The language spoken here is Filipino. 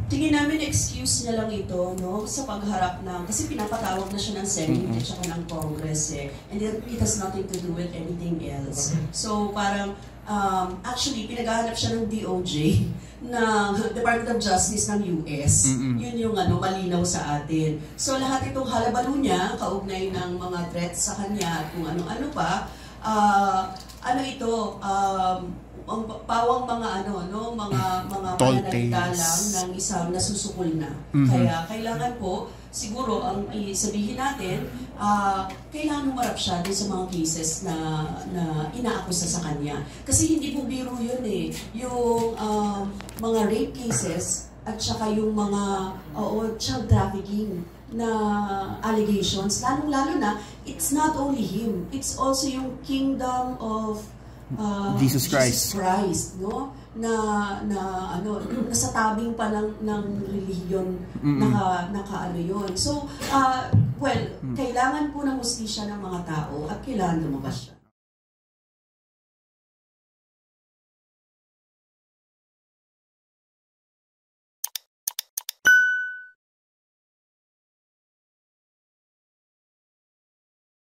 tingin namin excuse niya lang ito, no, sa pagharap ng, kasi pinapatawag na siya ng Senate at saka ng Congress and it has nothing to do with anything else. So parang, actually, pinaghahanap siya ng DOJ, ng Department of Justice ng US. Yun yung malinaw sa atin. So lahat itong halabalo niya, kaugnay ng mga threats sa kanya at kung ano-ano pa, pawang mga mga pananalita lang ng isang nasusukol na. Kaya kailangan po, siguro ang sabihin natin, kailangan humarap siya din sa mga cases na inaakusa sa kanya. Kasi hindi po biro yun eh. Yung mga rape cases at saka yung mga child trafficking na allegations, lalong-lalo na, it's not only him, it's also yung kingdom of Jesus Christ, no? Nasa tabing pa ng relihiyon, naka yun. So, kailangan po ng hustisya ng mga tao at kailangan lumabas siya.